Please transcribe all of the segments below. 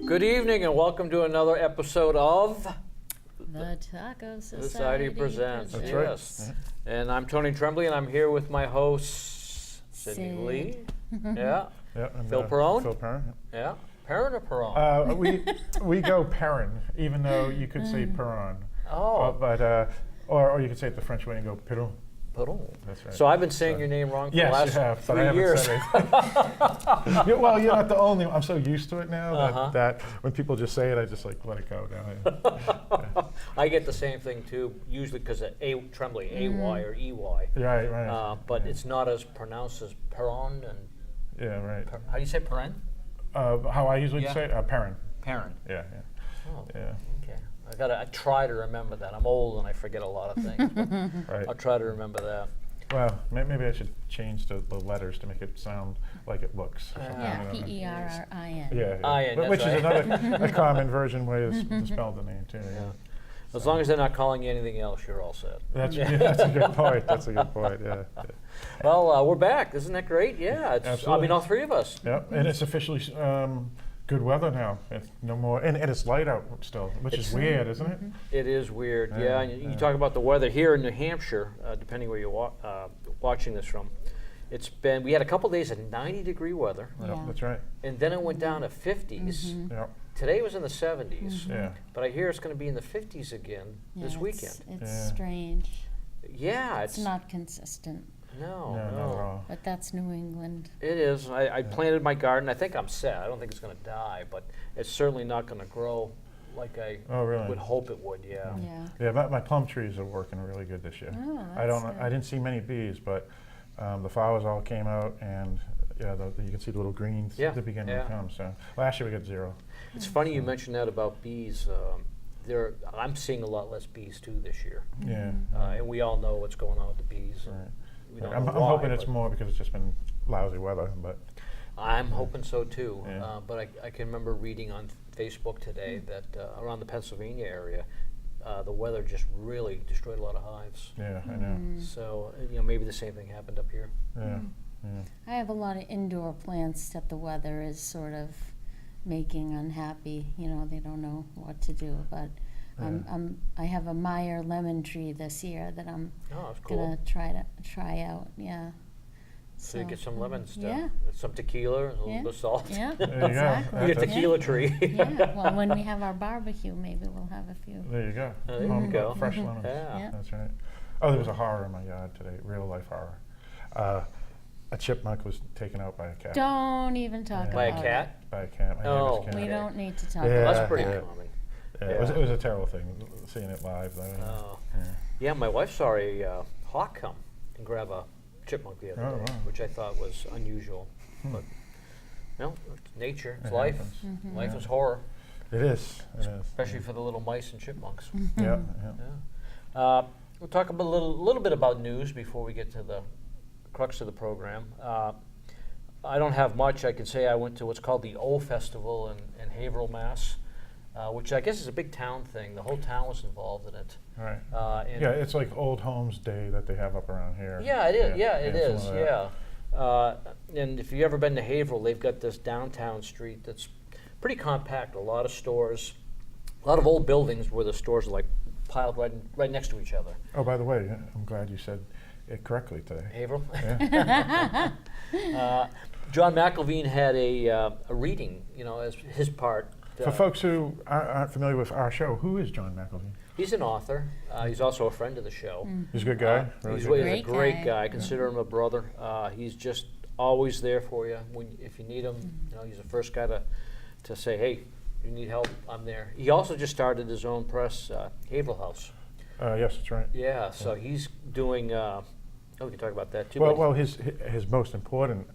Good evening and welcome to another episode of The Taco Society Presents. That's Yes. right. And I'm Tony Tremblay and I'm here with my hosts, Sydney Sid. Lee. Yeah. Yeah, and, Phil Perrone? Phil Perrone. Yeah. Perrin or Perrone? We go Perrin, even though you could say Perron. Oh. Or you could say it the French way and go Perron. Perrone. That's right. So I've been saying your name wrong for Yes, the last you have, but 3 I haven't years. said it. Yeah, well, you're not the only one. I'm so used to it now Uh-huh. that when people just say it, I just like let it go now. I get the same thing too, usually because of Tremblay, A-Y or E-Y. Right. But yeah. it's not as pronounced as Perron and, Yeah, right. how do you say Perrin? How I usually Yeah. say it? Perrin. Perrin. Yeah. Oh, Yeah. okay. I try to remember that. I'm old and I forget a lot of things, but Right. I'll try to remember that. Well, maybe I should change the letters to make it sound like it looks. or something, Yeah, you know. P-E-R-R-I-N. Yeah. Ian, Which that's is right. another a common version way to spell the name too. Yeah. As long as they're not calling you anything else, you're all set. That's a good point. That's a good point. Yeah. Well, we're back. Isn't that great? Yeah. It's, I Absolutely. mean, all three of us. Yep. And it's officially good weather now. It's no more, and it's light out still, which is weird, isn't it? It is weird. Yeah, Yeah. And you yeah. talk about the weather here in New Hampshire, depending where you're watching this from. We had a couple days of 90-degree weather, Yep, Yeah. that's right. and then it went down to 50s. Yep. Today was in the 70s, Yeah. but I hear it's going to be in the 50s again this Yeah, weekend. It's Yeah. strange. Yeah. It's not consistent, No, No, not at all. but that's New England. It is. I planted my garden. I think I'm set. I don't think it's going to die, but it's certainly not going to grow like I Oh, really? would hope it would. Yeah. Yeah. Yeah, my plum trees are working really good this year. Oh, I that's don't. good. I didn't see many bees, but the flowers all came out, and yeah, you can see the little greens Yeah, at the beginning yeah. to come. So last year we got 0. It's funny you mentioned that about bees. I'm seeing a lot less bees too this year, Yeah. and we all know what's going on with the bees. And Right. we don't I'm know why, hoping it's but more because it's just been lousy weather, but I'm hoping so too. Yeah. But I can remember reading on Facebook today that around the Pennsylvania area, the weather just really destroyed a lot of hives. yeah, I know. So maybe the same thing happened up here. Yeah. Yeah. I have a lot of indoor plants that the weather is sort of making unhappy. They don't know what to do. But I have a Meyer lemon tree this year that I'm Oh, that's cool. gonna try out. Yeah. So you get some lemons, Yeah. some tequila, a little Yeah. bit of salt. Yeah. There you go. Exactly. You get That's- tequila tree. Yeah. Well, when we have our barbecue, maybe we'll have a few. There you go. There you Home go. fresh lemons. Yeah. Yeah. That's right. Oh, there was a horror in my yard today. Real life horror. A chipmunk was taken out by a cat. Don't even talk By about a cat? By a cat. My Oh. neighbor's cat. it. We don't need to talk Yeah. about That's pretty Yeah. common. Yeah, it was a terrible thing seeing it live though. Oh. Yeah. Yeah, my wife saw a hawk come and grab a chipmunk the other Oh, day, wow. which I thought was unusual. But it's nature, it's It life. happens. Life Yeah. is horror, It is. It is. especially for the little mice and chipmunks. Yeah. Yeah. We'll talk a little bit about news before we get to the crux of the program. I don't have much. I can say I went to what's called the O Festival in Haverhill, Mass, which I guess is a big town thing. The whole town was involved in it. Right. And Yeah, it's like Old Homes Day that they have up around here. Yeah, it is. Yeah, it is. something like that. Yeah. And if you've ever been to Haverhill, they've got this downtown street that's pretty compact. A lot of stores, a lot of old buildings where the stores are like piled right next to each other. Oh, by the way, I'm glad you said it correctly today. Haverhill. Yeah. John McElveen had a reading, as his part. For folks who aren't familiar with our show, who is John McElveen? He's an author. He's also a friend of the show. He's a good guy. Really He's good. a Great great guy. guy. I consider him a brother. He's just always there for you if you need him. He's the first guy to say, "Hey, you need help? I'm there." He also just started his own press, Haverhill House. Yes, that's right. Yeah, so he's doing. We can talk about that too. Well, but well, his most important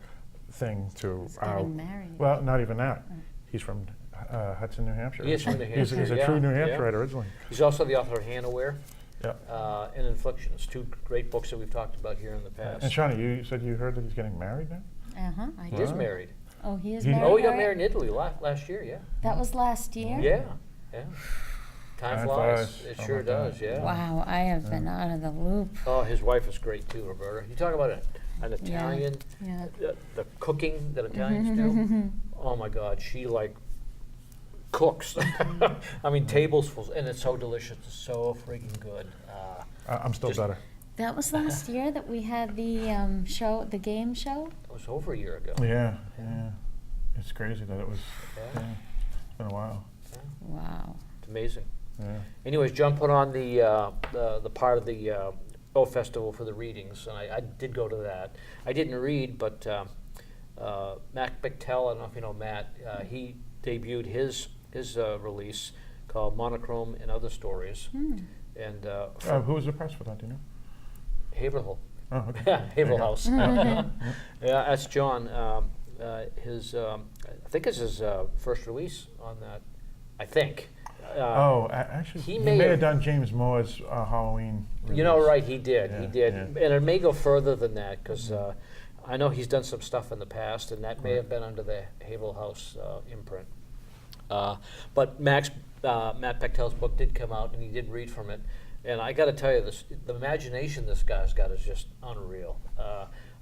thing to our getting married. well, not even that. He's from Hudson, New Hampshire. He is from New He's Hampshire, a yeah, true New yeah. Hampshirite originally. he's also the author of Hannaware Yeah. and Inflictions, 2 great books that we've talked about here in the past. And Shawnee, you said you heard that he's getting married now? I He did. is married. Oh, he is He- married. Oh, he got already? married in Italy last year. Yeah. That was last year? Yeah. Time Time flies. flies. It Oh sure my God. does. Yeah. Wow, I have been out of the loop. Oh, his wife is great too, Roberta. You talk about an Italian, Yeah. the cooking that Italians do. Oh my God, she cooks. I mean, tablesfuls, and it's so delicious. It's so freaking good. I'm still Just- better. That was last year that we had the show, the game show. It was over a year ago. Yeah. It's crazy that it was. Yeah. Yeah. It's been a while. Wow. It's amazing. Yeah. Anyways, John put on the part of the O Festival for the readings, and I did go to that. I didn't read, but Mac Bechtel, I don't know if you know Matt, he debuted his release called Monochrome and Other Stories. And Who was the press for that? Do you know? Haverhill. Oh, okay. Yeah, Haverhill There House. Yeah, that's John. His, I think it's his first release on that. I think. Actually, he he may may have- have done James Moore's Halloween. You know, release. right? He did. Yeah, He did, yeah. and it may go further than that because I know he's done some stuff in the past, and that may have been under the Haverhill House imprint. But Matt Bechtel's book did come out, and he did read from it. And I got to tell you, the imagination this guy's got is just unreal.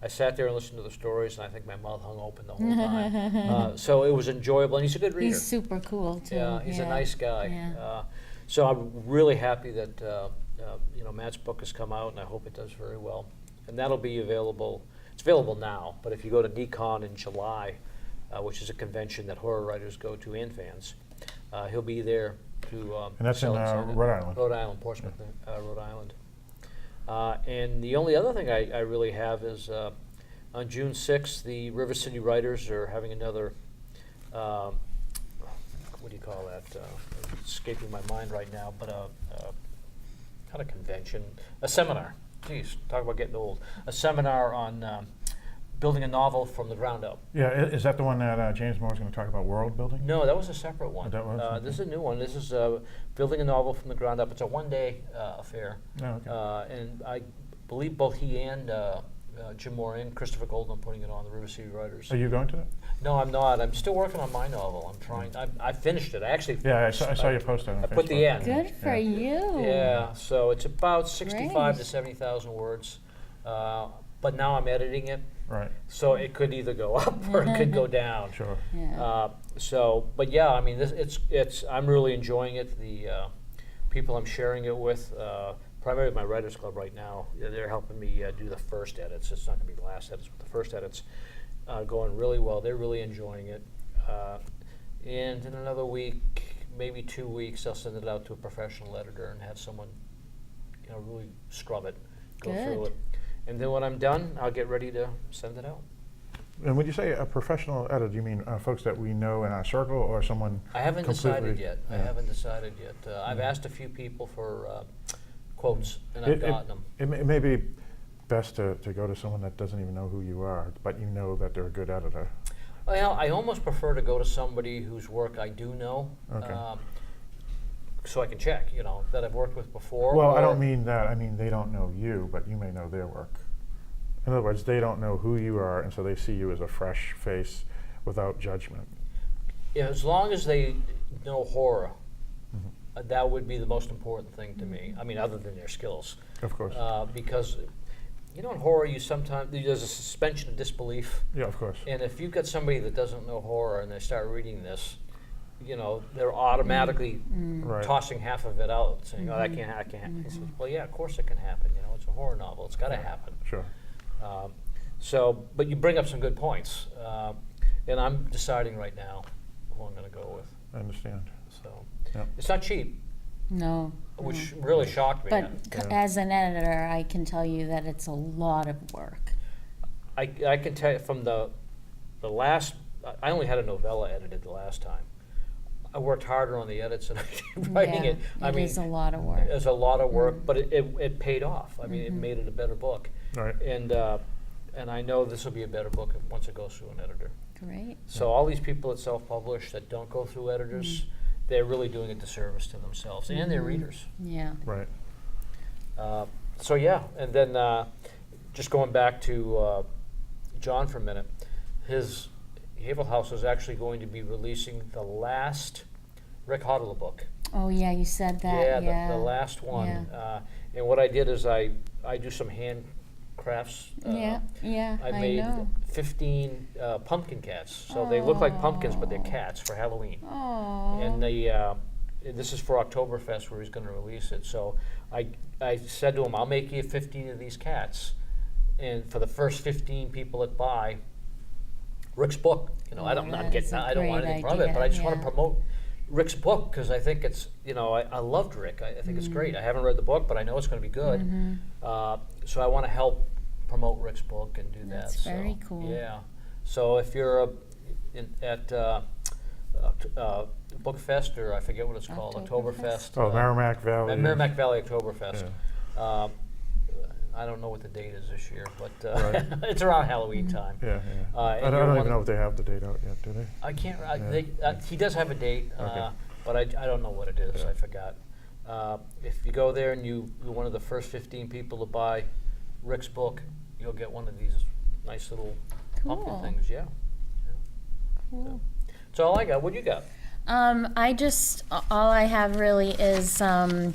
I sat there and listened to the stories, and I think my mouth hung open the whole time. So it was enjoyable, and he's a good reader. He's super cool too. Yeah, he's a nice guy. Yeah. So I'm really happy that Matt's book has come out, and I hope it does very well. And that'll be available. It's available now, but if you go to Decon in July, which is a convention that horror writers go to and fans, he'll be there to. And that's in sell it. Rhode Island. Rhode Island, Portsmouth, Rhode Island. And the only other thing I really have is on June 6th, the River City Writers are having another, what do you call that? It's escaping my mind right now, but not a convention, a seminar. Geez, talk about getting old. A seminar on building a novel from the ground up. Yeah, is that the one that James Moore's going to talk about world building? No, that was a separate one. that was? Okay. This is a new one. This is building a novel from the ground up. It's a one-day affair. Oh, okay. And I believe both he and Jim Moore and Christopher Golden are putting it on, the River City Writers. Are you going to that? No, I'm not. I'm still working on my novel. I'm trying. I finished it. I actually. Yeah, I saw you post that on I put the Facebook. end. Good for you. Yeah, so it's about 65 to Great. 70,000 words. But now I'm editing it, Right. so it could either go up or it could go down. Sure. Yeah. But yeah, I mean, it's. I'm really enjoying it. The people I'm sharing it with, primarily my writers club right now, they're helping me do the first edits. It's not going to be the last edits, but the first edits going really well. They're really enjoying it. And in another week, maybe 2 weeks, I'll send it out to a professional editor and have someone, really scrub it, go through Good. it. And then when I'm done, I'll get ready to send it out. And when you say a professional editor, do you mean folks that we know in our circle or someone I haven't decided completely- yet. I yeah. haven't decided yet. I've asked a few people for quotes, and I've It- gotten them. It may be best to go to someone that doesn't even know who you are, but you know that they're a good editor. Well, I almost prefer to go to somebody whose work I do know, Okay. so I can check, that I've worked with before. Well, I or- don't mean that. I mean they don't know you, but you may know their work. In other words, they don't know who you are, and so they see you as a fresh face without judgment. Yeah, as long as they know horror, Mhm. that would be the most important thing to me. I mean, other than their skills, Of course. because in horror, there's a suspension of disbelief, Yeah, of course. and if you've got somebody that doesn't know horror and they start reading this, they're automatically Right. tossing half of it out, saying, "Oh, that can't happen." I said, well, yeah, of course it can happen. It's a horror novel; it's got to happen. Sure. But you bring up some good points, and I'm deciding right now who I'm going to go with. I understand. So Yeah. it's not cheap, No. which really shocked me. But Yeah. as an editor, I can tell you that it's a lot of work. I can tell you from the last. I only had a novella edited the last time. I worked harder on the edits than I did writing Yeah, it. I mean, is a lot of work. It's a lot of work, but it paid off. I mean, it made it a better book, Right. and I know this will be a better book once it goes through an editor. Great. So all these people that self-publish that don't go through editors, they're really doing a disservice to themselves and their readers. Yeah. Right. So yeah, and then just going back to John for a minute, his Haverhill House is actually going to be releasing the last Rick Hodler book. Oh yeah, you said that. Yeah, Yeah. the last one. Yeah. And what I did is I do some hand crafts. Yeah, I I made know. 15 pumpkin cats. So they look like pumpkins, but they're cats for Halloween. Oh. And this is for Oktoberfest where he's going to release it. So I said to him, I'll make you 15 of these cats. And for the first 15 people that buy Rick's book, I don't that is a want great anything from it, but I just want to idea. promote Rick's book because I think it's, I loved Rick. I think it's great. I haven't read the book, but I know it's going to be good. So I want to help promote Rick's book and do that. That's very cool. Yeah. So if you're at Book Fest, or I forget what it's called, Oktoberfest. Oh, Merrimack Valley. Merrimack Valley Oktoberfest. Yeah. I don't know what the date is this year, but Right. it's around Halloween time. Yeah, yeah. I don't even know if they have the date out yet, do they? I can't. Yeah. He does have a date, Okay. but I don't know what it is. Yeah. I forgot. If you go there and you're one of the first 15 people to buy Rick's book, you'll get one of these nice little pumpkin Cool. things. Yeah. Cool. That's all I got. What do you got? All I have really is the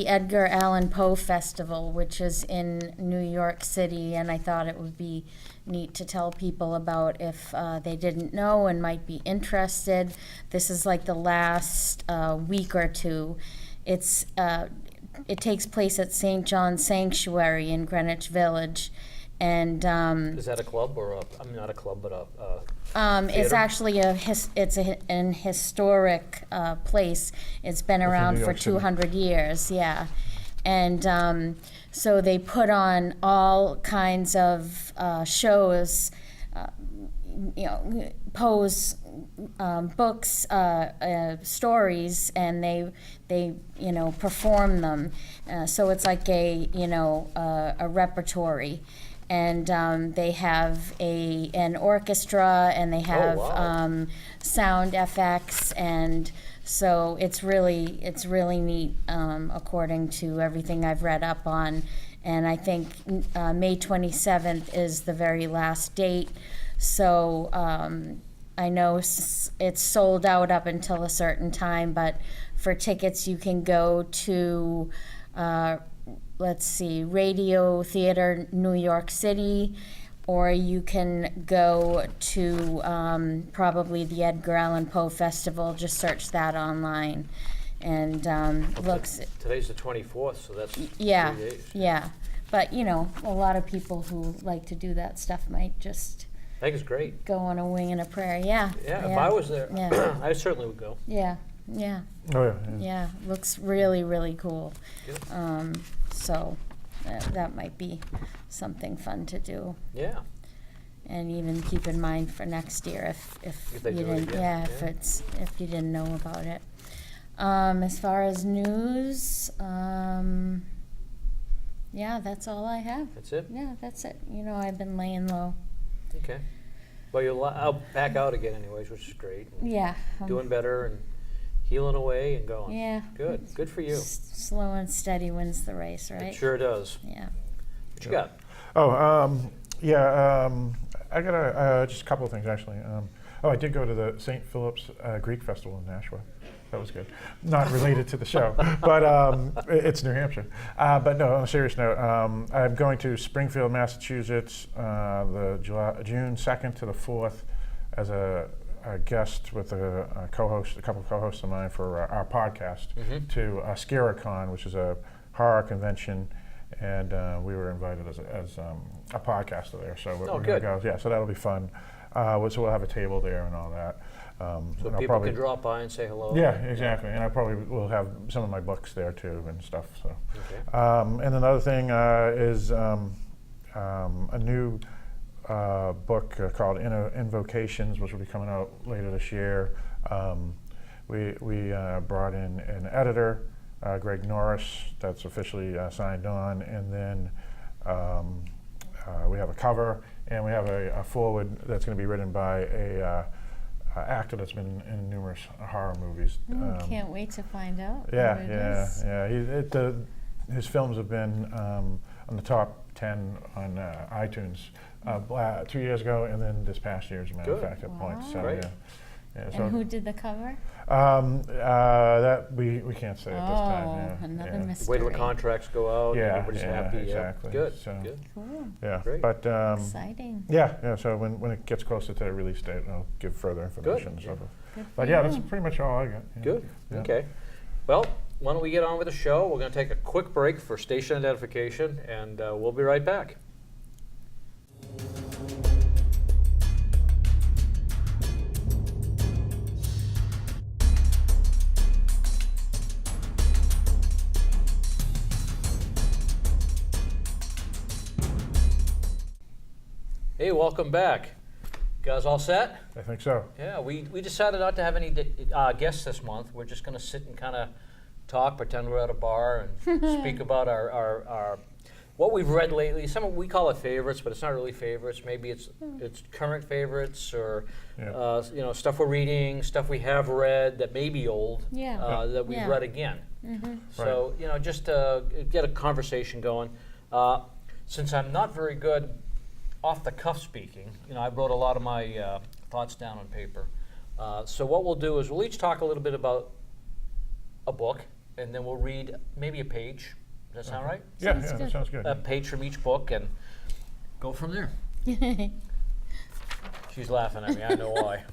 Edgar Allan Poe Festival, which is in New York City, and I thought it would be neat to tell people about if they didn't know and might be interested. This is like the last week or two. It takes place at St. John's Sanctuary in Greenwich Village, and Is that a club or not a club, but it's theater? actually an historic place. It's been around New for York City. 200 years, yeah. And so they put on all kinds of shows, Poe's books, stories, and they perform them. So it's like a repertory. And they have an orchestra, and they have wow. sound FX, and so it's really neat, according to everything I've read up on. And I think May 27th is the very last date. So I know it's sold out up until a certain time, but for tickets you can go to Radio Theater New York City, or you can go to probably the Edgar Allan Poe Festival. Just search that online, and looks. Today's the 24th, so that's Yeah, 3 days. yeah. But a lot of people who like to do that stuff might just I think it's great. go on a wing and a prayer. Yeah. Yeah, if I was there, Yeah. I certainly would go. Yeah. Yeah. Oh, yeah. Yeah. Looks really, really cool. Good. So that might be something fun to do, Yeah. and even keep in mind for next year if If they you do it didn't. again, Yeah, yeah. if you didn't know about it. As far as news, yeah, that's all I have. That's it? Yeah, that's it. I've been laying low. Okay. Well, you'll back out again anyways, which is great. Yeah. Doing better and healing away and going. Yeah. Good. Good for you. Slow and steady wins the race, right? It sure does. Yeah. What you got? Oh, yeah. I got just a couple of things actually. I did go to the St. Philip's Greek Festival in Nashua. That was good. Not related to the show, but it's New Hampshire. But no, on a serious note, I'm going to Springfield, Massachusetts, the June 2nd to the 4th, as a guest with a couple of co-hosts of mine for our podcast to Scaricon, which is a horror convention, and we were invited as a podcaster there. So we're going to go. Yeah, so that'll be fun. So we'll have a table there and all that. So people can drop by and say hello. Yeah, exactly. And I probably will have some of my books there too and stuff. So, Okay. and another thing is a new book called Invocations, which will be coming out later this year. We brought in an editor, Greg Norris, that's officially signed on, and then we have a cover, and we have a foreword that's going to be written by a actor that's been in numerous horror movies. Can't wait to find out. Yeah, what it yeah, is. yeah. His films have been on the top 10 on iTunes 2 years ago, and then this past year, as a matter of Good. fact, at points. Wow. So Great. Yeah, And who did the cover? That we can't say at this time. Oh, Yeah, another yeah. mystery. Wait till the contracts go out. Yeah, and everybody's yeah, happy. exactly. Yeah. Good. So- Good. Cool. Yeah, Great. but Exciting. yeah. So when it gets closer to the release date, I'll give further information and so forth. Good for But yeah, that's you. pretty much all I got. Yeah. Good. Yeah. Okay. Well, why don't we get on with the show? We're going to take a quick break for station identification, and we'll be right back. Hey, welcome back. Guys all set? I think so. Yeah, we decided not to have any guests this month. We're just going to sit and kind of talk, pretend we're at a bar, and speak about our what we've read lately. Some we call it favorites, but it's not really favorites. Maybe it's current favorites, or Yeah. stuff we're reading, stuff we have read that may be old, Yeah. that we've Yeah. read again. Mm-hmm. So just to get a conversation going. Since I'm not very good off the cuff speaking, I wrote a lot of my thoughts down on paper. So what we'll do is we'll each talk a little bit about a book, and then we'll read maybe a page. Does that sound right? Yeah, Sounds that good. sounds good. A page from each book, and go from there. She's laughing at me. I know why.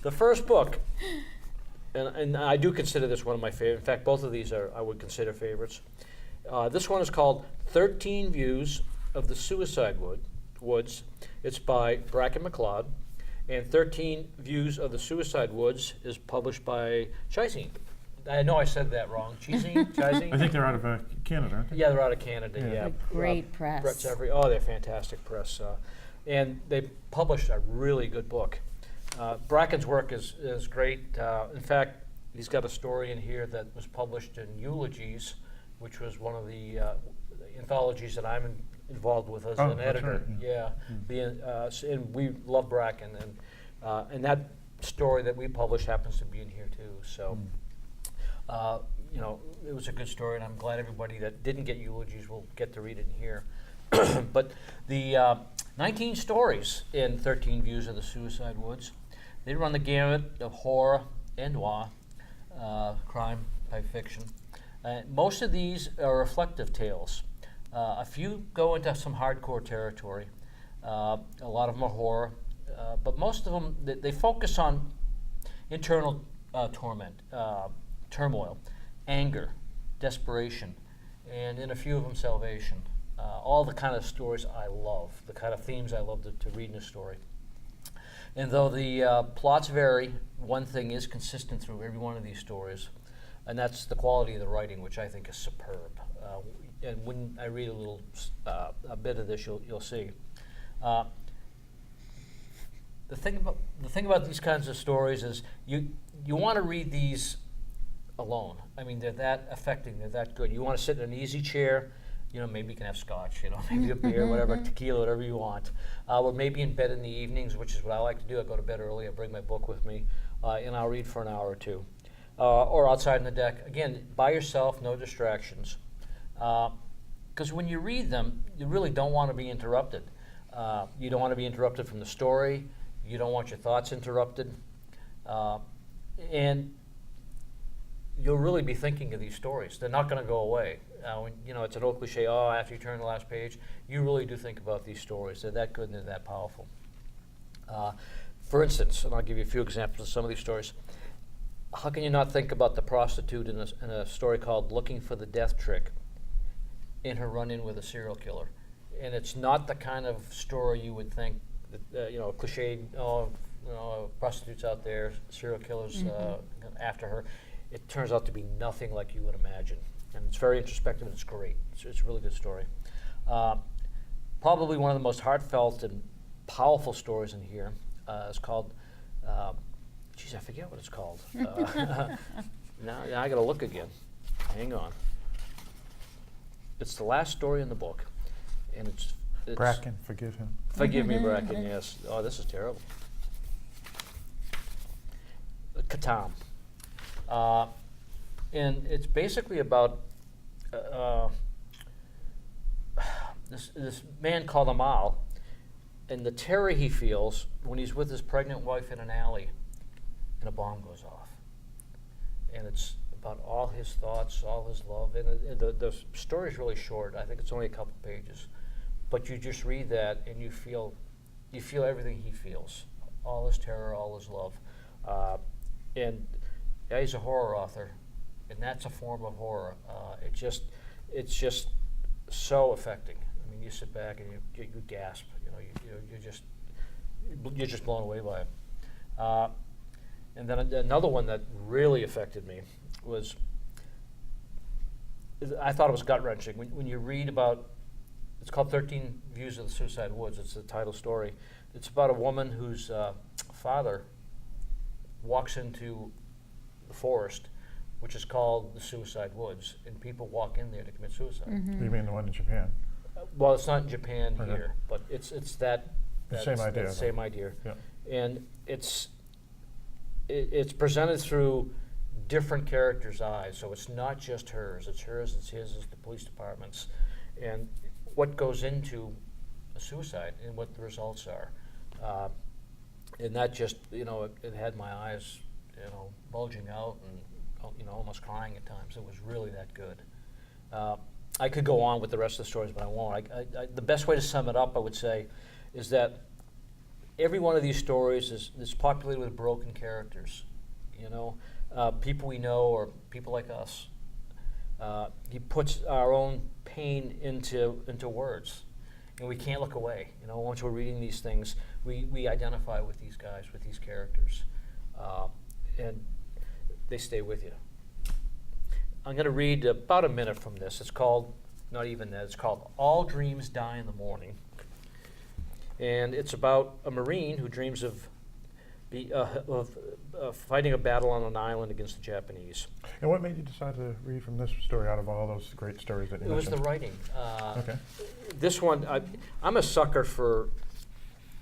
The first book, and I do consider this one of my favorites. In fact, both of these I would consider favorites. This one is called 13 Views of the Suicide Woods. It's by Bracken MacLeod, and 13 Views of the Suicide Woods is published by Chizine. I know I said that wrong. Chizine? I think they're out of Canada, aren't they? Yeah, they're out of Canada. Yeah. Yeah, A great press. Brett's they're fantastic press, and they published a really good book. Bracken's work is great. In fact, he's got a story in here that was published in Eulogies, which was one of the anthologies that I'm involved with as Oh, an that's editor. right, Yeah, and we love Bracken, and that story that we published happens to be in here too. So. It was a good story, and I'm glad everybody that didn't get Eulogies will get to read it in here. But the 19 stories in 13 Views of the Suicide Woods, they run the gamut of horror and noir, crime type fiction. Most of these are reflective tales. A few go into some hardcore territory. A lot of them are horror, but most of them, they focus on internal torment, turmoil, anger, desperation, and in a few of them, salvation. All the kind of stories I love, the kind of themes I love to read in a story. And though the plots vary, one thing is consistent through every one of these stories, and that's the quality of the writing, which I think is superb. And when I read a bit of this, you'll see. The thing about these kinds of stories is you want to read these alone. I mean, they're that affecting, they're that good. You want to sit in an easy chair, maybe you can have scotch, maybe a beer, whatever, tequila, whatever you want. Or maybe in bed in the evenings, which is what I like to do. I go to bed early, I bring my book with me, and I'll read for an hour or two. Or outside on the deck, again, by yourself, no distractions. Because when you read them, you really don't want to be interrupted. You don't want to be interrupted from the story. You don't want your thoughts interrupted. And you'll really be thinking of these stories. They're not going to go away. It's an old cliche, after you turn the last page, you really do think about these stories. They're that good and they're that powerful. For instance, and I'll give you a few examples of some of these stories. How can you not think about the prostitute in a story called Looking for the Death Trick in her run-in with a serial killer? And it's not the kind of story you would think, that, cliched, prostitutes out there, serial killers after her. It turns out to be nothing like you would imagine. And it's very introspective and it's great. It's a really good story. Probably one of the most heartfelt and powerful stories in here is called, I forget what it's called. Now I gotta look again. Hang on. It's the last story in the book. And it's Bracken, forgive him. Forgive me, Bracken, yes. Oh, this is terrible. Katam. And it's basically about this man called Amal, and the terror he feels when he's with his pregnant wife in an alley, and a bomb goes off. And it's about all his thoughts, all his love, and the story is really short. I think it's only a couple pages, but you just read that and you feel everything he feels, all his terror, all his love, and yeah, he's a horror author, and that's a form of horror. It's just so affecting. I mean, you sit back and you gasp. You're just blown away by it. And then another one that really affected me was, I thought it was gut-wrenching. When you read about, it's called 13 Views of the Suicide Woods. It's the title story. It's about a woman whose father walks into the forest, which is called the Suicide Woods, and people walk in there to commit suicide. Mm-hmm. You mean the one in Japan? Well, it's not in Japan Okay. here, but it's that Same idea, that though. same idea, Yeah. and it's presented through different characters' eyes. So it's not just hers; it's hers, it's his, it's the police department's, and what goes into a suicide and what the results are. And that just, it had my eyes, bulging out and, almost crying at times. It was really that good. I could go on with the rest of the stories, but I won't. The best way to sum it up, I would say, is that every one of these stories is populated with broken characters. People we know or people like us. He puts our own pain into words, and we can't look away. Once we're reading these things, we identify with these guys, with these characters, and they stay with you. I'm going to read about a minute from this. It's called, not even that, it's called All Dreams Die in the Morning. And it's about a Marine who dreams of fighting a battle on an island against the Japanese. And what made you decide to read from this story out of all those great stories that you It was mentioned? the writing. Okay. This one, I'm a sucker for,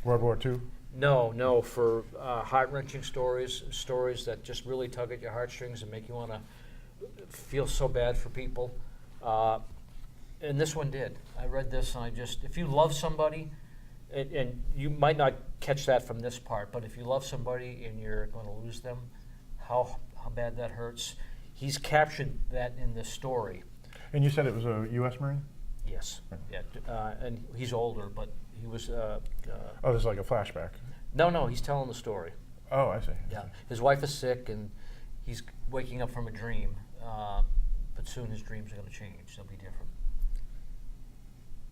World War II? no, for heart-wrenching stories that just really tug at your heartstrings and make you want to feel so bad for people. And this one did. I read this and if you love somebody, and you might not catch that from this part, but if you love somebody and you're going to lose them, how bad that hurts. He's captured that in this story. And you said it was a U.S. Marine? Yes. Yeah. And he's older, but he was. Oh, this is like a flashback. No, he's telling the story. Oh, I see. Yeah. His wife is sick, and he's waking up from a dream. But soon his dreams are going to change. They'll be different.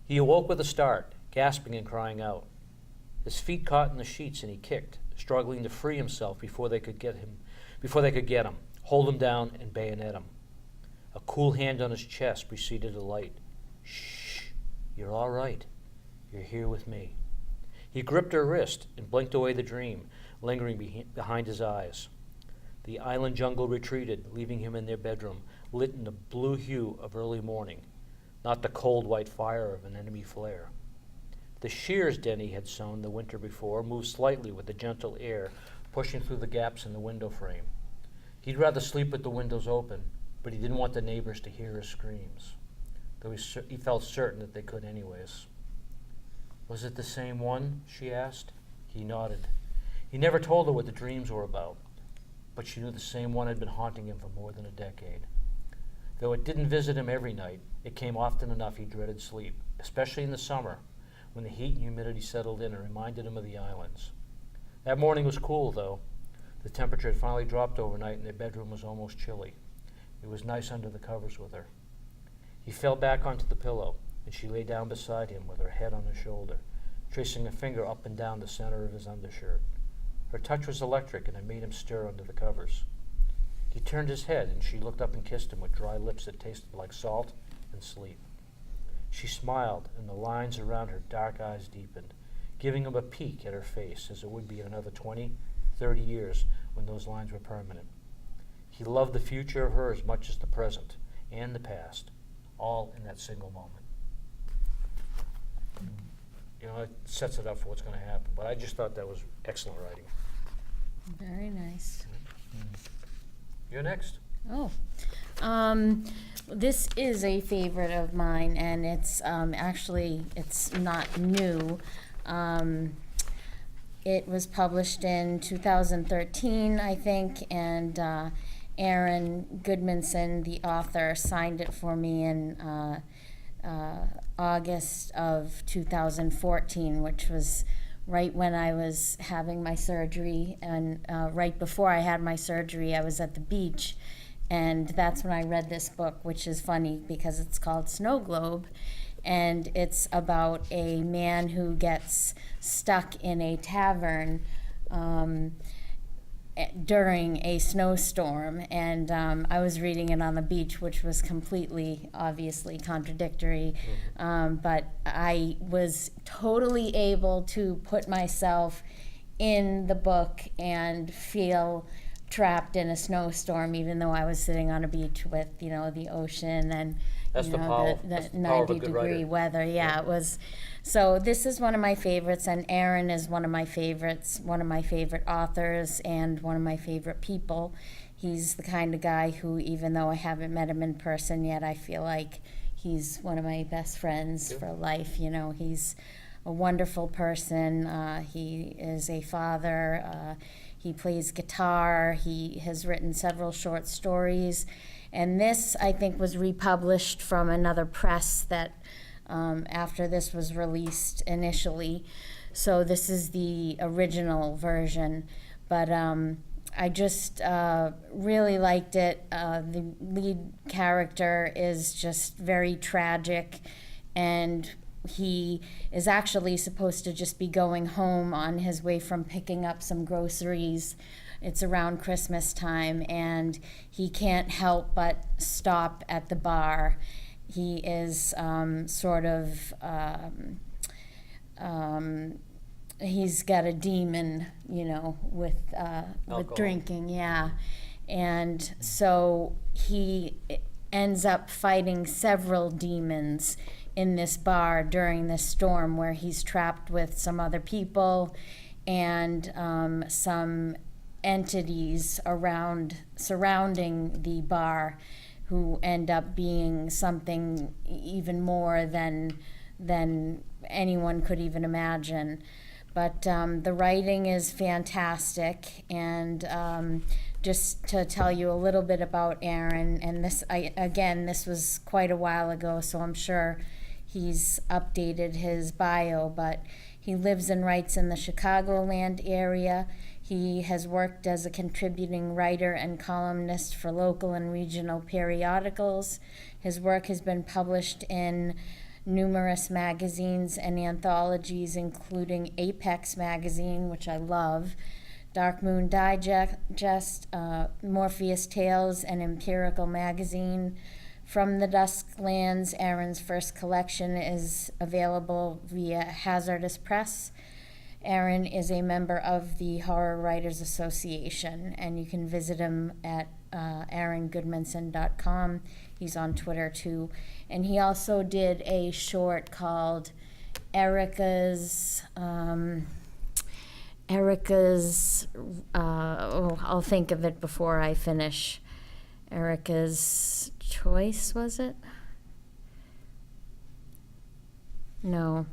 He awoke with a start, gasping and crying out. His feet caught in the sheets, and he kicked, struggling to free himself before they could get him, hold him down, and bayonet him. A cool hand on his chest preceded a light. Shh, you're all right. You're here with me. He gripped her wrist and blinked away the dream, lingering behind his eyes. The island jungle retreated, leaving him in their bedroom, lit in the blue hue of early morning, not the cold white fire of an enemy flare. The shears Denny had sown the winter before moved slightly with the gentle air pushing through the gaps in the window frame. He'd rather sleep with the windows open, but he didn't want the neighbors to hear his screams, though he felt certain that they could anyways. Was it the same one? She asked. He nodded. He never told her what the dreams were about, but she knew the same one had been haunting him for more than a decade. Though it didn't visit him every night, it came often enough he dreaded sleep, especially in the summer, when the heat and humidity settled in and reminded him of the islands. That morning was cool, though. The temperature had finally dropped overnight and their bedroom was almost chilly. It was nice under the covers with her. He fell back onto the pillow, and she lay down beside him with her head on his shoulder, tracing a finger up and down the center of his undershirt. Her touch was electric, and it made him stir under the covers. He turned his head, and she looked up and kissed him with dry lips that tasted like salt and sleep. She smiled, and the lines around her dark eyes deepened, giving him a peek at her face as it would be in another 20, 30 years when those lines were permanent. He loved the future of her as much as the present and the past, all in that single moment. It sets it up for what's going to happen, but I just thought that was excellent writing. Very nice. You're next. Oh, this is a favorite of mine, and it's actually, it's not new. it was published in 2013, I think, and Aaron Goodmanson, the author, signed it for me in August of 2014, which was right when I was having my surgery. And right before I had my surgery, I was at the beach, and that's when I read this book, which is funny because it's called Snow Globe, and it's about a man who gets stuck in a tavern during a snowstorm, and I was reading it on the beach, which was completely, obviously contradictory, but I was totally able to put myself in the book and feel trapped in a snowstorm, even though I was sitting on a beach with, you know, the ocean and That's you the know, power- the that's the power of a 90 good degree writer. weather. Yeah. It was. So this is one of my favorites, and Aaron is one of my favorites, one of my favorite authors, and one of my favorite people. He's the kind of guy who, even though I haven't met him in person yet, I feel like he's one of my best friends Yeah. for life. You know, he's a wonderful person. He is a father. He plays guitar. He has written several short stories. And this, I think, was republished from another press that after this was released initially. So this is the original version. But I just really liked it. The lead character is just very tragic, and he is actually supposed to just be going home on his way from picking up some groceries. It's around Christmas time, and he can't help but stop at the bar. He is he's got a demon, you know, with Alcohol. drinking, yeah. And so he ends up fighting several demons in this bar during this storm, where he's trapped with some other people and some entities surrounding the bar, who end up being something even more than anyone could even imagine. But the writing is fantastic, and just to tell you a little bit about Aaron, and this was quite a while ago, so I'm sure he's updated his bio, but he lives and writes in the Chicagoland area. He has worked as a contributing writer and columnist for local and regional periodicals. His work has been published in numerous magazines and anthologies, including Apex magazine, which I love, Dark Moon Digest, Morpheus Tales, and Empirical magazine. From the Dusklands, Aaron's first collection is available via Hazardous Press. Aaron is a member of the Horror Writers Association, and you can visit him at aarongoodmanson.com. He's on Twitter too. And he also did a short called Erica's, I'll think of it before I finish. Erica's Choice, was it? No,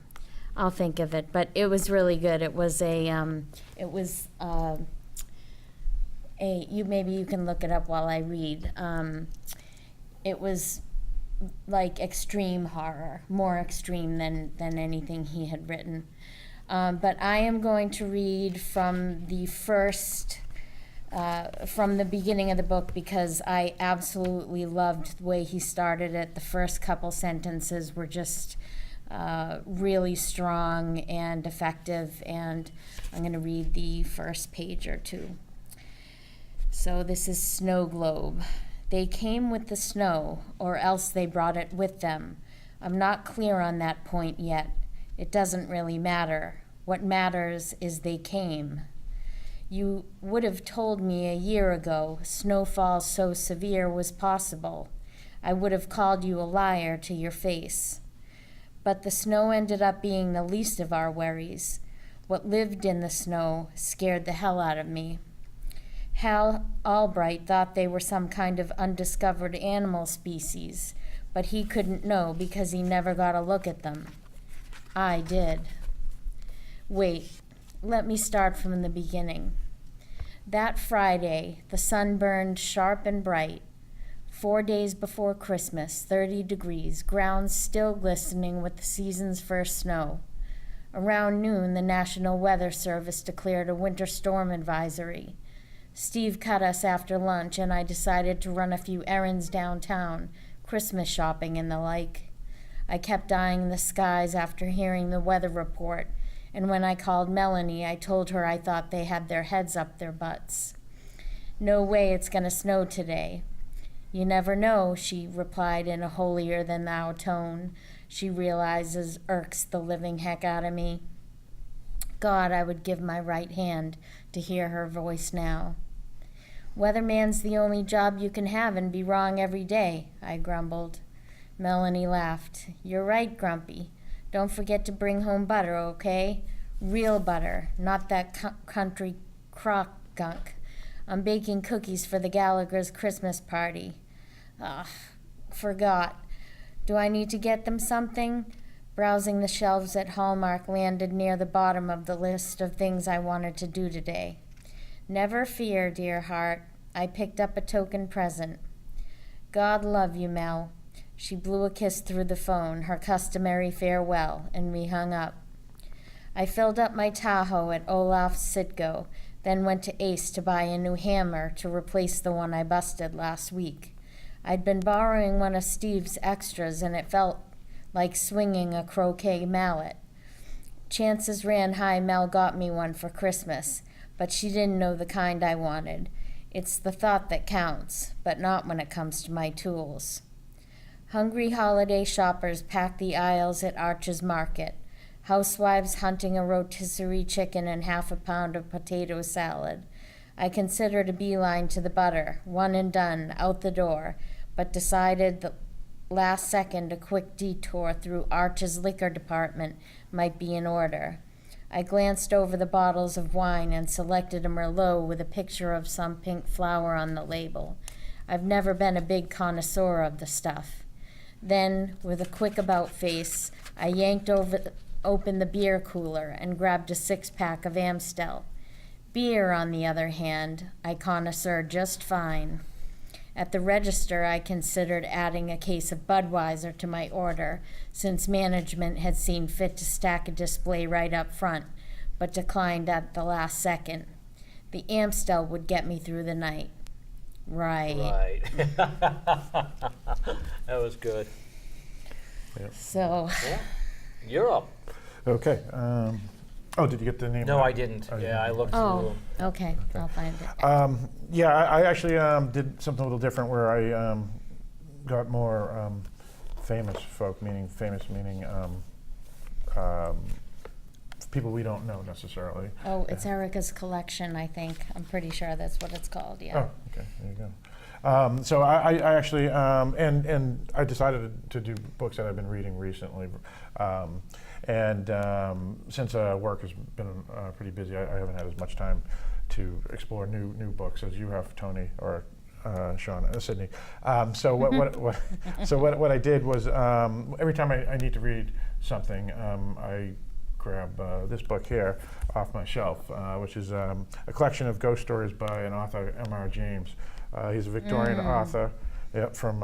I'll think of it, but it was really good. It was maybe you can look it up while I read. It was like extreme horror, more extreme than anything he had written. But I am going to read from the beginning of the book, because I absolutely loved the way he started it. The first couple sentences were just really strong and effective, and I'm going to read the first page or two. So this is Snow Globe. They came with the snow, or else they brought it with them. I'm not clear on that point yet. It doesn't really matter. What matters is they came. You would have told me a year ago snowfall so severe was possible. I would have called you a liar to your face. But the snow ended up being the least of our worries. What lived in the snow scared the hell out of me. Hal Albright thought they were some kind of undiscovered animal species, but he couldn't know because he never got a look at them. I did. Wait, let me start from the beginning. That Friday, the sun burned sharp and bright. 4 days before Christmas, 30 degrees, ground still glistening with the season's first snow. Around noon, the National Weather Service declared a winter storm advisory. Steve cut us after lunch, and I decided to run a few errands downtown, Christmas shopping and the like. I kept eyeing the skies after hearing the weather report, and when I called Melanie, I told her I thought they had their heads up their butts. No way it's gonna snow today. You never know, she replied in a holier-than-thou tone she realizes irks the living heck out of me. God, I would give my right hand to hear her voice now. Weatherman's the only job you can have and be wrong every day, I grumbled. Melanie laughed. You're right, Grumpy. Don't forget to bring home butter, okay? Real butter, not that country crock gunk. I'm baking cookies for the Gallagher's Christmas party. Ugh, forgot. Do I need to get them something? Browsing the shelves at Hallmark landed near the bottom of the list of things I wanted to do today. Never fear, dear heart. I picked up a token present. God love you, Mel. She blew a kiss through the phone, her customary farewell, and we hung up. I filled up my Tahoe at Olaf Sitgo, then went to Ace to buy a new hammer to replace the one I busted last week. I'd been borrowing one of Steve's extras, and it felt like swinging a croquet mallet. Chances ran high Mel got me one for Christmas, but she didn't know the kind I wanted. It's the thought that counts, but not when it comes to my tools. Hungry holiday shoppers packed the aisles at Arch's Market, housewives hunting a rotisserie chicken and half a pound of potato salad. I considered a beeline to the butter, one and done, out the door, but decided the last second a quick detour through Arch's liquor department might be in order. I glanced over the bottles of wine and selected a Merlot with a picture of some pink flower on the label. I've never been a big connoisseur of the stuff. Then, with a quick about face, I yanked open the beer cooler and grabbed a 6-pack of Amstel. Beer, on the other hand, I connoisseur just fine. At the register, I considered adding a case of Budweiser to my order, since management had seen fit to stack a display right up front, but declined at the last second. The Amstel would get me through the night. Right. That was good. So, Yeah. You're up. Okay. Did you get the name? No, I didn't. Oh, you Yeah, I didn't. looked oh, through. okay, I'll find it. I actually did something a little different where I got more famous folk, meaning people we don't know necessarily. Oh, it's Erica's collection, I think. I'm pretty sure that's what it's called, yeah. Oh, okay, there you go. So I actually, and I decided to do books that I've been reading recently. Since work has been pretty busy, I haven't had as much time to explore new books as you have, Tony, or Sean, Sydney. So what I did was every time I need to read something, I grab this book here off my shelf, which is a collection of ghost stories by an author, M.R. James. He's a Victorian author, from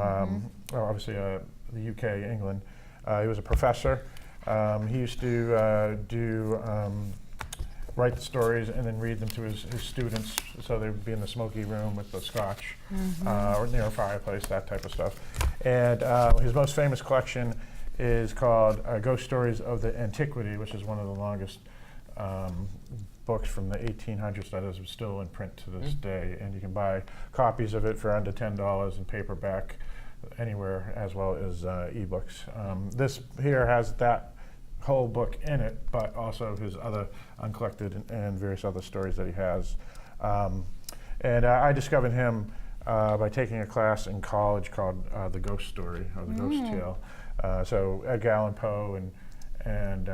obviously the UK, England. He was a professor. He used to write the stories and then read them to his students, so they would be in the smoky room with the scotch or near a fireplace, that type of stuff. And his most famous collection is called Ghost Stories of the Antiquity, which is one of the longest books from the 1800s that is still in print to this day. And you can buy copies of it for under $10 in paperback anywhere, as well as ebooks. This here has that whole book in it, but also his other uncollected and various other stories that he has. I discovered him by taking a class in college called The Ghost Story, or The Ghost Tale. So Edgar Allan Poe and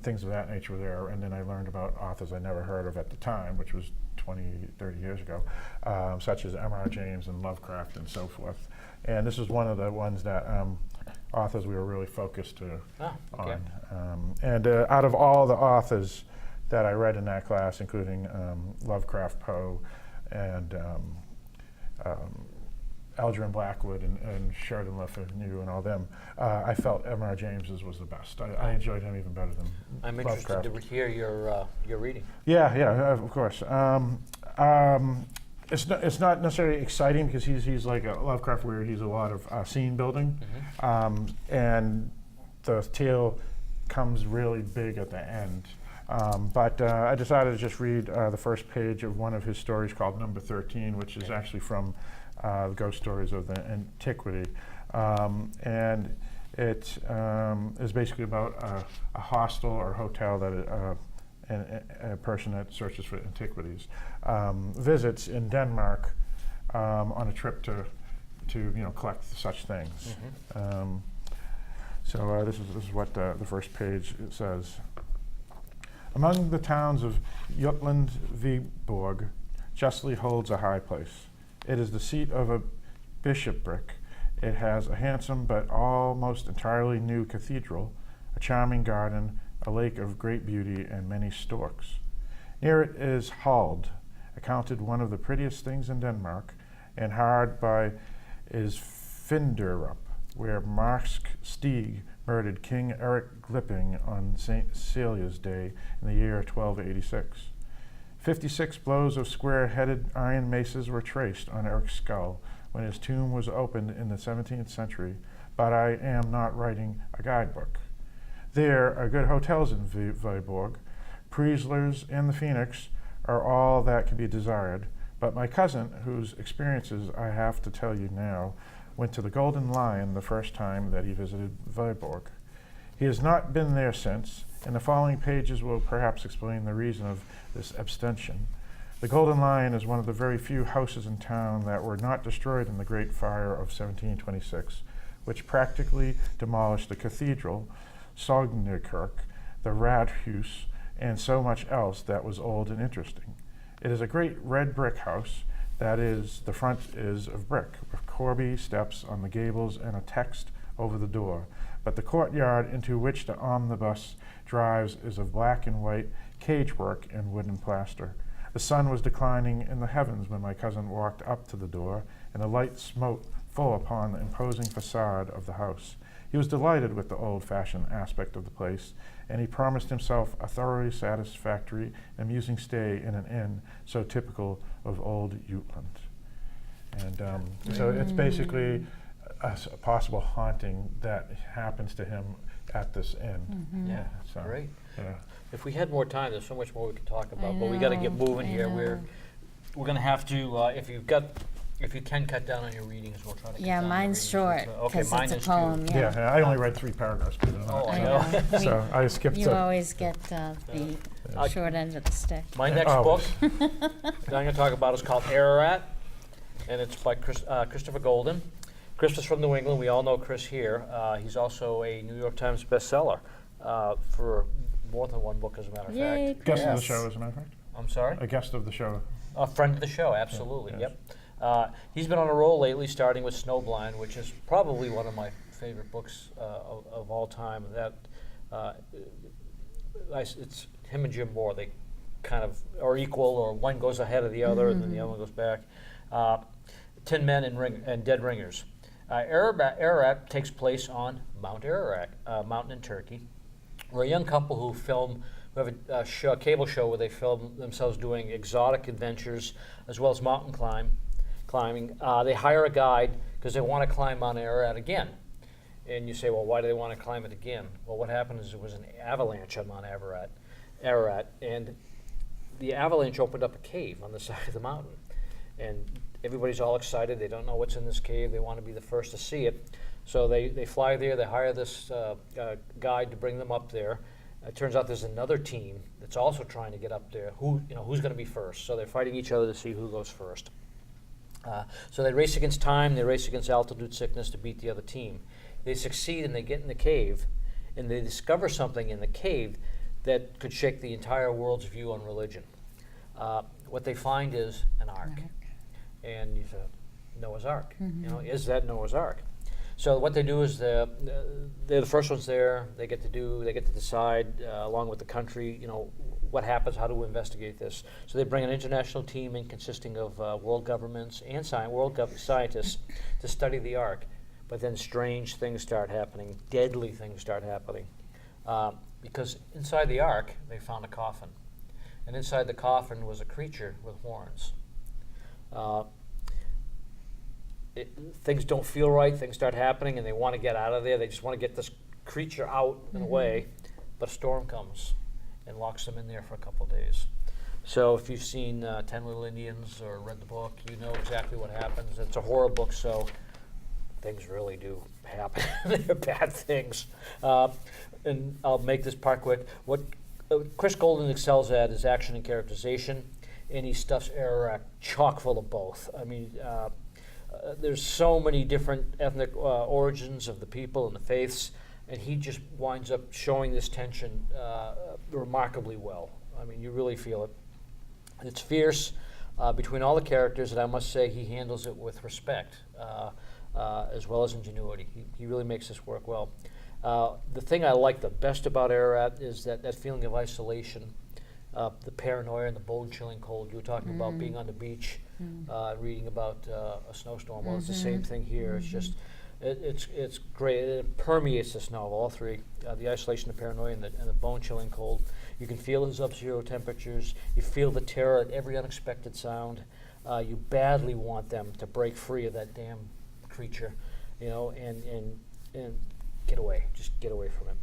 things of that nature were there. And then I learned about authors I never heard of at the time, which was 20, 30 years ago, such as M.R. James and Lovecraft and so forth. And this is one of the ones that authors we were really focused okay. on. Out of all the authors that I read in that class, including Lovecraft, Poe, and Algernon Blackwood and Sheridan Le Fanu and all them, I felt M.R. James's was the best. I enjoyed him even better than I'm Lovecraft. interested to hear your reading. Yeah, of course. It's not necessarily exciting because he's like a Lovecraft where he's a lot of scene building, and the tale comes really big at the end. But I decided to just read the first page of one of his stories called Number 13, which is actually from the Ghost Stories of the Antiquity. And it is basically about a hostel or hotel that a person that searches for antiquities visits in Denmark on a trip to collect such things. So this is what the first page it says. Among the towns of Jutland, Viborg justly holds a high place. It is the seat of a bishopric. It has a handsome but almost entirely new cathedral, a charming garden, a lake of great beauty, and many storks. Near it is Hald, accounted one of the prettiest things in Denmark, and hard by is Finderup, where Marsk Stig murdered King Erik Glipping on St. Celia's Day in the year 1286. 56 blows of square-headed iron maces were traced on Eric's skull when his tomb was opened in the 17th century, but I am not writing a guidebook. There are good hotels in Viborg. Priesler's and the Phoenix are all that can be desired, but my cousin, whose experiences I have to tell you now, went to the Golden Lion the first time that he visited Viborg. He has not been there since, and the following pages will perhaps explain the reason of this abstention. The Golden Lion is one of the very few houses in town that were not destroyed in the Great Fire of 1726, which practically demolished the cathedral, Sognekirk, the Radhuis, and so much else that was old and interesting. It is a great red brick house. That is, the front is of brick, with corby steps on the gables and a text over the door. But the courtyard into which the omnibus drives is of black and white cagework and wooden plaster. The sun was declining in the heavens when my cousin walked up to the door, and the light smote full upon the imposing facade of the house. He was delighted with the old-fashioned aspect of the place, and he promised himself a thoroughly satisfactory and amusing stay in an inn so typical of old Jutland. And so it's basically a possible haunting that happens to him at this inn. Yeah, So, great. yeah. If we had more time, there's so much more we could talk about, I but we got to get know, moving I here. know. We're going to have to, if you can cut down on your readings, we'll try to cut Yeah, down on mine's your readings. short, Okay, because mine it's a is poem, too. yeah. I only read 3 paragraphs. Believe it or not. Oh, I I know. know. So I skipped You the. always get the Uh, short end of the stick. My next book Always. that I'm going to talk about is called Ararat, and it's by Christopher Golden. Chris is from New England. We all know Chris here. He's also a New York Times bestseller for more than one book, as a matter of Yay, fact. Guest of the Chris. show, as a matter of fact. I'm sorry? A guest of the show. A friend of the show, absolutely, yes. yep. He's been on a roll lately, starting with Snowblind, which is probably one of my favorite books of all time. It's him and Jim Moore. They kind of are equal, or one goes ahead of the other, and then the other one goes back. 10 Men and Dead Ringers. Ararat takes place on Mount Ararat, mountain in Turkey. We're a young couple who have a cable show where they film themselves doing exotic adventures as well as mountain climbing. They hire a guide because they want to climb Mount Ararat again. And you say, well, why do they want to climb it again? Well, what happened is there was an avalanche on Mount Ararat, and the avalanche opened up a cave on the side of the mountain. And everybody's all excited. They don't know what's in this cave. They want to be the first to see it. So they fly there. They hire this guide to bring them up there. It turns out there's another team that's also trying to get up there. Who's going to be first? So they're fighting each other to see who goes first. So they race against time. They race against altitude sickness to beat the other team. They succeed, and they get in the cave, and they discover something in the cave that could shake the entire world's view on religion. What they find is an ark. And you say, Noah's Ark. Is that Noah's Ark? So what they do is they're the first ones there. They get to decide, along with the country, what happens, how to investigate this. So they bring an international team in consisting of world governments and scientists to study the Ark. But then strange things start happening, deadly things start happening. Because inside the Ark, they found a coffin. And inside the coffin was a creature with horns. Things don't feel right, things start happening, and they want to get out of there. They just want to get this creature out and away. But a storm comes and locks them in there for a couple of days. So if you've seen 10 Little Indians or read the book, you know exactly what happens. It's a horror book, so things really do happen. They're bad things. And I'll make this part quick. What Chris Golden excels at is action and characterization, and he stuffs Ararat chock full of both. I mean, there's so many different ethnic origins of the people and the faiths, and he just winds up showing this tension remarkably well. I mean, you really feel it. It's fierce between all the characters, and I must say he handles it with respect as well as ingenuity. He really makes this work well. The thing I like the best about Ararat is that feeling of isolation, the paranoia and the bone-chilling cold. You were talking about being on the beach, reading about a snowstorm. Well, it's the same thing here. It's just, it's great. It permeates this novel, all three. The isolation, the paranoia, and the bone-chilling cold. You can feel his sub-zero temperatures. You feel the terror at every unexpected sound. You badly want them to break free of that damn creature, you know, and get away. Just get away from him.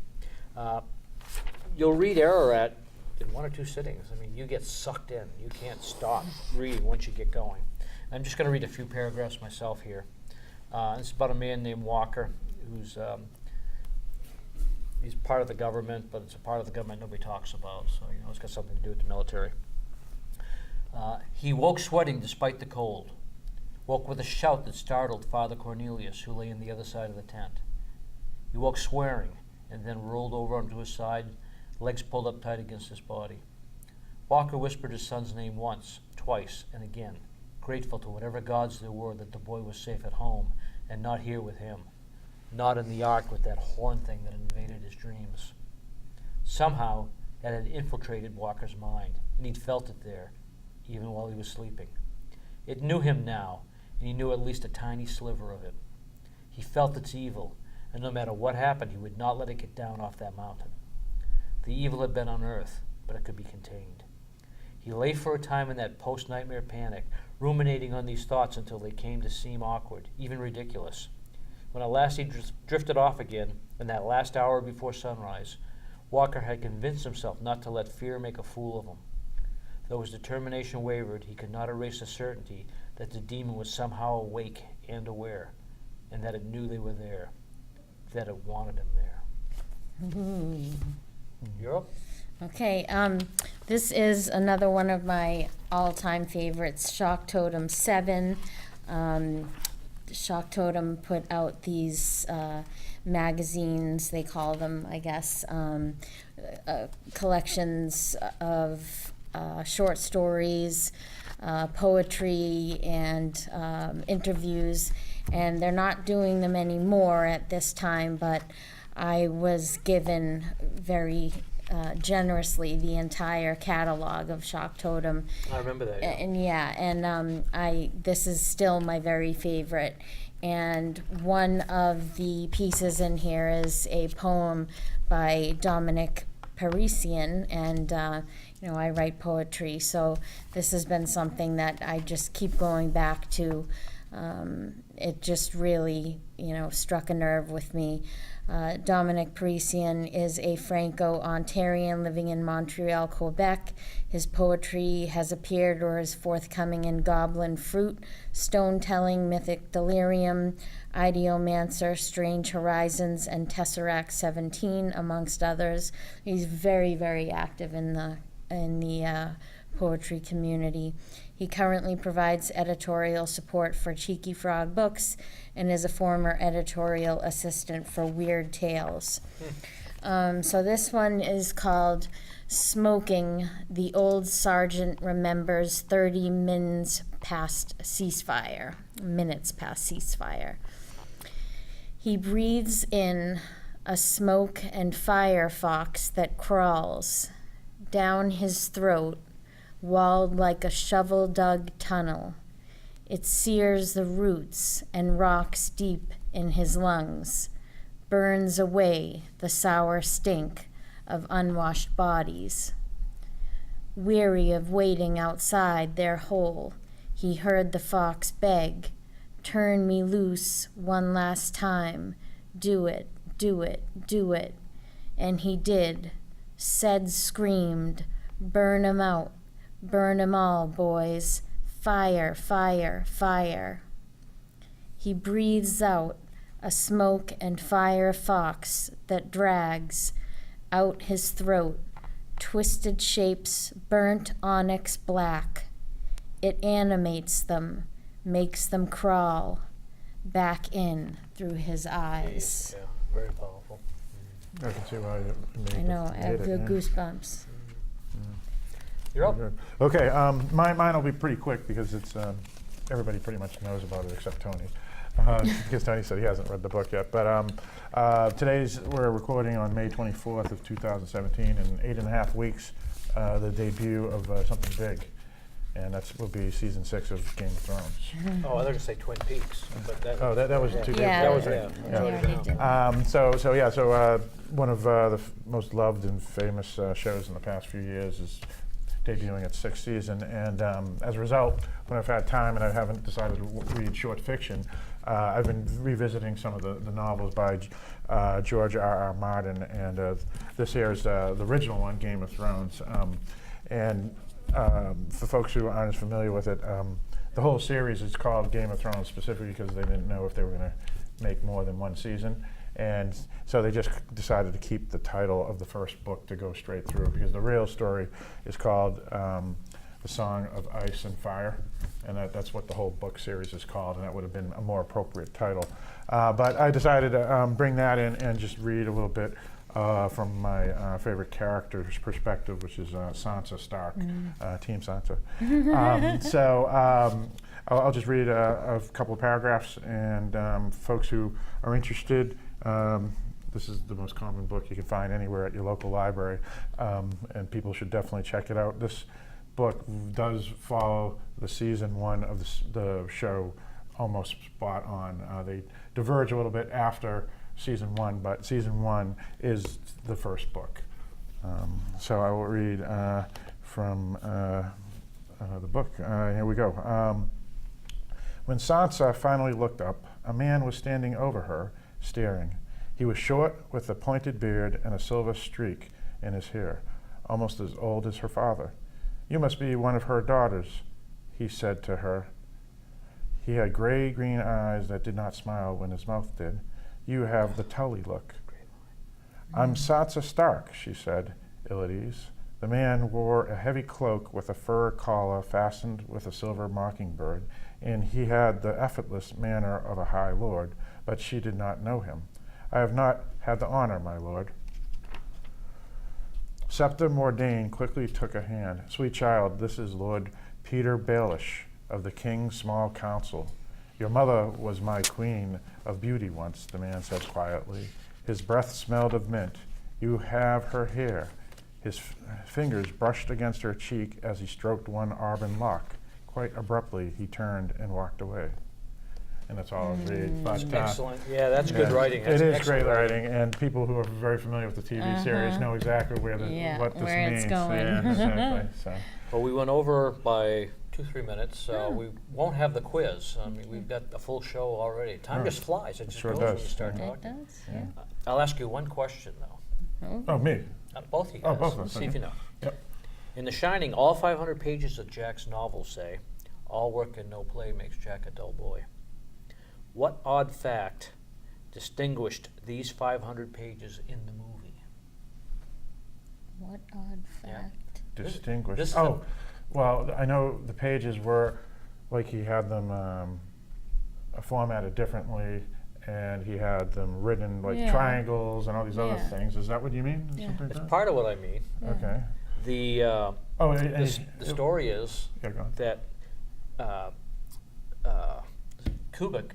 You'll read Ararat in 1 or 2 sittings. I mean, you get sucked in. You can't stop reading once you get going. I'm just going to read a few paragraphs myself here. It's about a man named Walker who's he's part of the government, but it's a part of the government nobody talks about. So, you know, it's got something to do with the military. He woke sweating despite the cold. Woke with a shout that startled Father Cornelius, who lay on the other side of the tent. He woke swearing and then rolled over onto his side, legs pulled up tight against his body. Walker whispered his son's name once, twice, and again, grateful to whatever gods there were that the boy was safe at home and not here with him, not in the Ark with that horn thing that invaded his dreams. Somehow, that had infiltrated Walker's mind, and he'd felt it there, even while he was sleeping. It knew him now, and he knew at least a tiny sliver of it. He felt its evil, and no matter what happened, he would not let it get down off that mountain. The evil had been on Earth, but it could be contained. He lay for a time in that post-nightmare panic, ruminating on these thoughts until they came to seem awkward, even ridiculous. When at last he drifted off again, in that last hour before sunrise, Walker had convinced himself not to let fear make a fool of him. Though his determination wavered, he could not erase the certainty that the demon was somehow awake and aware, and that it knew they were there, that it wanted him there. You're up? Okay, this is another one of my all-time favorites, Shock Totem 7. Shock Totem put out these magazines, they call them, I guess, collections of short stories, poetry, and interviews, and they're not doing them anymore at this time, but I was given very generously the entire catalog of Shock Totem. I remember that. This is still my very favorite. And one of the pieces in here is a poem by Dominic Parisian, and I write poetry, so this has been something that I just keep going back to. It just really, struck a nerve with me. Dominic Parisian is a Franco-Ontarian living in Montreal, Quebec. His poetry has appeared or is forthcoming in Goblin Fruit, Stone Telling, Mythic Delirium, Ideomancer, Strange Horizons, and Tesseract 17, amongst others. He's very, very active in the poetry community. He currently provides editorial support for Cheeky Frog Books and is a former editorial assistant for Weird Tales. So this one is called Smoking. The Old Sergeant Remembers 30 minutes past ceasefire. He breathes in a smoke and fire fox that crawls, down his throat, walled like a shovel-dug tunnel. It sears the roots and rocks deep in his lungs, burns away the sour stink of unwashed bodies. Weary of waiting outside their hole, he heard the fox beg, "Turn me loose one last time. Do it, do it, do it." And he did. Said, screamed, "Burn 'em out. Burn 'em all, boys. Fire, fire, fire." He breathes out a smoke and fire fox that drags out his throat, twisted shapes burnt onyx black. It animates them, makes them crawl back in through his eyes. Yeah, very powerful. I can see why you made I know, I made have it, the yeah. goosebumps. You're up. Good. Okay, mine will be pretty quick because it's everybody pretty much knows about it except Tony. Because Tony said he hasn't read the book yet. But we're recording on May 24th of 2017. In 8.5 weeks, the debut of something big. And will be season 6 of Game of Thrones. Oh, I was going to say Twin Peaks. But That was 2 days Yeah, ago. was they it. Yeah. already did. One of the most loved and famous shows in the past few years is debuting its 6th season, and as a result, when I've had time and I haven't decided to read short fiction, I've been revisiting some of the novels by George R.R. Martin, and this here is the original one, Game of Thrones. For folks who aren't as familiar with it, the whole series is called Game of Thrones specifically because they didn't know if they were going to make more than one season. And so they just decided to keep the title of the first book to go straight through, because the real story is called The Song of Ice and Fire, and that's what the whole book series is called, and that would have been a more appropriate title. But I decided to bring that in and just read a little bit from my favorite character's perspective, which is Sansa Stark, Team Sansa. I'll just read a couple of paragraphs, and folks who are interested, this is the most common book you can find anywhere at your local library, and people should definitely check it out. This book does follow the season 1 of the show almost spot on. They diverge a little bit after season 1, but season 1 is the first book. So I will read from the book. Here we go. When Sansa finally looked up, a man was standing over her, staring. He was short, with a pointed beard and a silver streak in his hair, almost as old as her father. "You must be one of her daughters," he said to her. He had gray-green eyes that did not smile when his mouth did. "You have the Tully look." "I'm Sansa Stark," she said, ill at ease. The man wore a heavy cloak with a fur collar fastened with a silver mockingbird, and he had the effortless manner of a high lord, but she did not know him. "I have not had the honor, my lord." Septa Mordain quickly took a hand. "Sweet child, this is Lord Peter Baelish of the King's Small Council. Your mother was my queen of beauty once," the man said quietly. His breath smelled of mint. "You have her hair." His fingers brushed against her cheek as he stroked one auburn lock. Quite abruptly, he turned and walked away. And that's all I'll read. But, Excellent. Yeah, that's good writing. It That's is excellent great writing, and people who are very familiar with the TV series know exactly what this where means. it's going. Yeah, exactly. So. Well, we went over by 2-3 minutes. We won't have the quiz. I mean, we've got a full show already. Time just flies. It just sure goes when you does. start It talking. does, yeah. I'll ask you one question, though. Oh, me? Both of you Oh, guys. both of Let's us, see if okay. you know. Yep. In The Shining, all 500 pages of Jack's novel say, "All work and no play makes Jack a dull boy." What odd fact distinguished these 500 pages in the movie? What odd fact? Distinguished. this is Well, I know the pages were, like he had them formatted differently, and he had them written like Yeah. triangles and all these other Yeah. things. Is that what you mean? Yeah. Something like It's that? part of what I mean. Okay. The the story is Yeah, go on. that Kubrick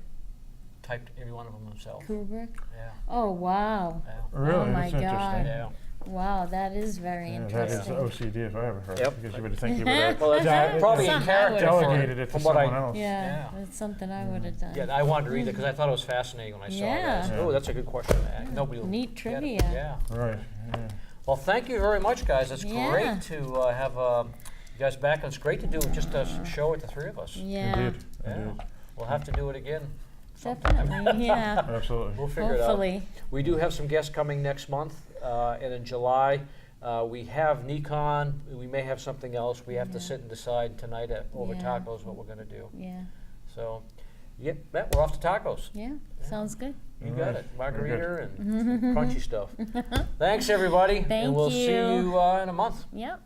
typed every one of them himself. Kubrick? Yeah. Oh, wow. Yeah. Really? Oh, my That's interesting. God. Yeah. Wow, that is very Yeah, that is interesting. OCD if I ever heard. Yep. Because you would think you would have Well, that's probably in Something I character would've delegated it to from what someone I. else. Yeah, Yeah. that's something I would have done. Yeah, I wanted to read it because I thought it was fascinating when I saw Yeah. that. Oh, that's a good question to ask. Nobody will Neat get it. trivia. Yeah. Right. Yeah. Well, thank you very much, guys. It's Yeah. great to have you guys back. It's great to do just a show with the three of us. Yeah, Indeed. Yeah. Indeed. We'll have to do it again sometime. definitely, yeah. Absolutely. We'll figure it out. Hopefully. We do have some guests coming next month, and in July, we have Nikon. We may have something else. We have to Yeah. sit and decide tonight over Yeah. tacos what we're going to do. Yeah, So, yep, we're off to tacos. yeah, sounds good. You All got right. it. Very Margarita and crunchy stuff. Thanks, everybody. Thank and we'll see you. you in a month. Yep.